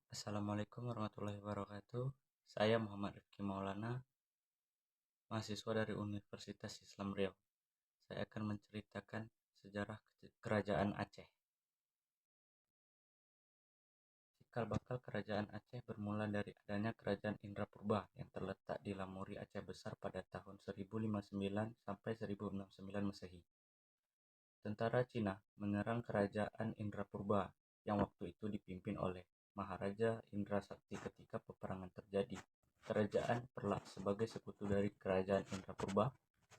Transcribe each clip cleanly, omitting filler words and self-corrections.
Assalamualaikum warahmatullahi wabarakatuh. Saya Muhammad Rifki Maulana, mahasiswa dari Universitas Islam Riau. Saya akan menceritakan sejarah Kerajaan Aceh. Cikal bakal Kerajaan Aceh bermula dari adanya Kerajaan Indrapurba yang terletak di Lamuri Aceh Besar pada tahun 1059 sampai 1069 Masehi. Tentara Cina menyerang Kerajaan Indrapurba yang waktu itu dipimpin oleh Maharaja Indra Sakti ketika peperangan terjadi. Kerajaan Perlak sebagai sekutu dari Kerajaan Indrapurba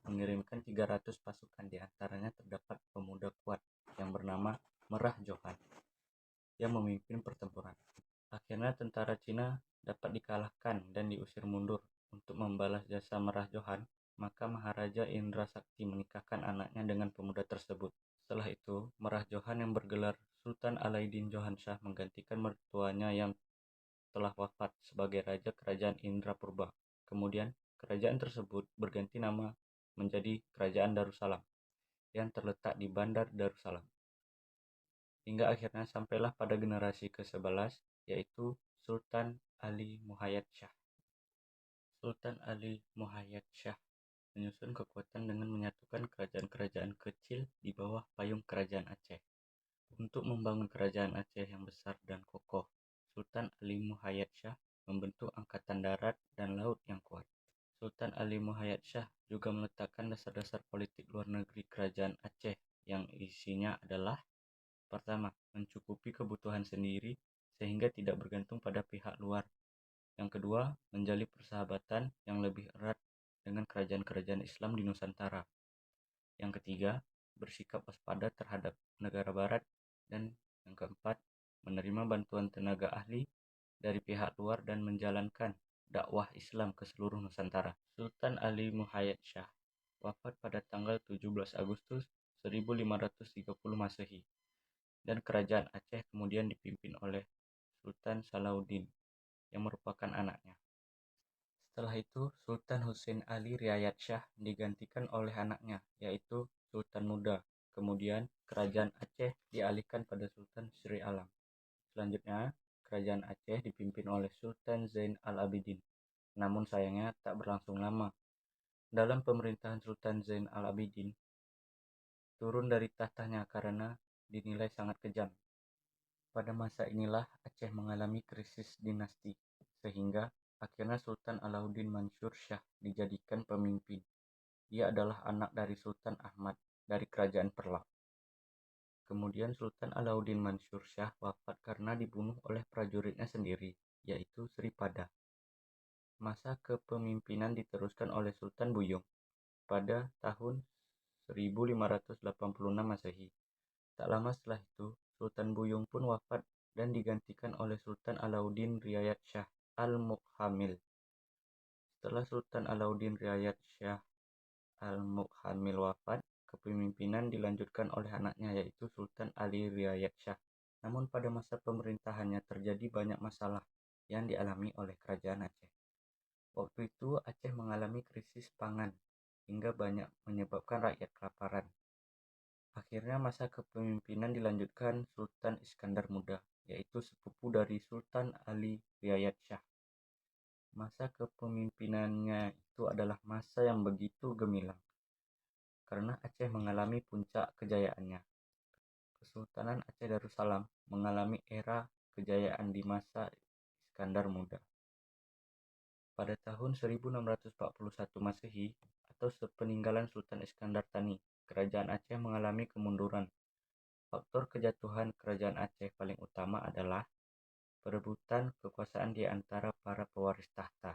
mengirimkan 300 pasukan, di antaranya terdapat pemuda kuat yang bernama Merah Johan yang memimpin pertempuran. Akhirnya tentara Cina dapat dikalahkan dan diusir mundur. Untuk membalas jasa Merah Johan, maka Maharaja Indra Sakti menikahkan anaknya dengan pemuda tersebut. Setelah itu, Merah Johan yang bergelar Sultan Alaiddin Johan Shah menggantikan mertuanya yang telah wafat sebagai Raja Kerajaan Indrapurba. Kemudian, kerajaan tersebut berganti nama menjadi Kerajaan Darussalam yang terletak di Bandar Darussalam. Hingga akhirnya sampailah pada generasi ke-11, yaitu Sultan Ali Muhayyad Shah. Sultan Ali Muhayyad Shah menyusun kekuatan dengan menyatukan kerajaan-kerajaan kecil di bawah payung Kerajaan Aceh. Untuk membangun Kerajaan Aceh yang besar dan kokoh, Sultan Ali Muhayyad Shah membentuk angkatan darat dan laut yang kuat. Sultan Ali Muhayyad Shah juga meletakkan dasar-dasar politik luar negeri Kerajaan Aceh yang isinya adalah: pertama, mencukupi kebutuhan sendiri sehingga tidak bergantung pada pihak luar. Yang kedua, menjalin persahabatan yang lebih erat dengan kerajaan-kerajaan Islam di Nusantara. Yang ketiga, bersikap waspada terhadap negara barat. Dan yang keempat, menerima bantuan tenaga ahli dari pihak luar dan menjalankan dakwah Islam ke seluruh Nusantara. Sultan Ali Muhayyad Shah wafat pada tanggal 17 Agustus 1530 Masehi, dan Kerajaan Aceh kemudian dipimpin oleh Sultan Salahuddin yang merupakan anaknya. Setelah itu, Sultan Hussein Ali Riayat Shah digantikan oleh anaknya, yaitu Sultan Muda. Kemudian, Kerajaan Aceh dialihkan pada Sultan Sri Alam. Selanjutnya, Kerajaan Aceh dipimpin oleh Sultan Zain al-Abidin. Namun sayangnya tak berlangsung lama. Dalam pemerintahan Sultan Zain al-Abidin, turun dari tahtanya karena dinilai sangat kejam. Pada masa inilah Aceh mengalami krisis dinasti, sehingga akhirnya Sultan Alauddin Mansur Shah dijadikan pemimpin. Dia adalah anak dari Sultan Ahmad dari Kerajaan Perlak. Kemudian Sultan Alauddin Mansur Shah wafat karena dibunuh oleh prajuritnya sendiri, yaitu Sri Pada. Masa kepemimpinan diteruskan oleh Sultan Buyung pada tahun 1586 Masehi. Tak lama setelah itu, Sultan Buyung pun wafat dan digantikan oleh Sultan Alauddin Riayat Shah Al-Mukhamil. Setelah Sultan Alauddin Riayat Shah Al-Mukhamil wafat, kepemimpinan dilanjutkan oleh anaknya, yaitu Sultan Ali Riayat Shah. Namun pada masa pemerintahannya terjadi banyak masalah yang dialami oleh Kerajaan Aceh. Waktu itu Aceh mengalami krisis pangan hingga banyak menyebabkan rakyat kelaparan. Akhirnya masa kepemimpinan dilanjutkan Sultan Iskandar Muda, yaitu sepupu dari Sultan Ali Riayat Shah. Masa kepemimpinannya itu adalah masa yang begitu gemilang, karena Aceh mengalami puncak kejayaannya. Kesultanan Aceh Darussalam mengalami era kejayaan di masa Iskandar Muda. Pada tahun 1641 Masehi atau sepeninggalan Sultan Iskandar Thani, Kerajaan Aceh mengalami kemunduran. Faktor kejatuhan Kerajaan Aceh paling utama adalah perebutan kekuasaan di antara para pewaris tahta.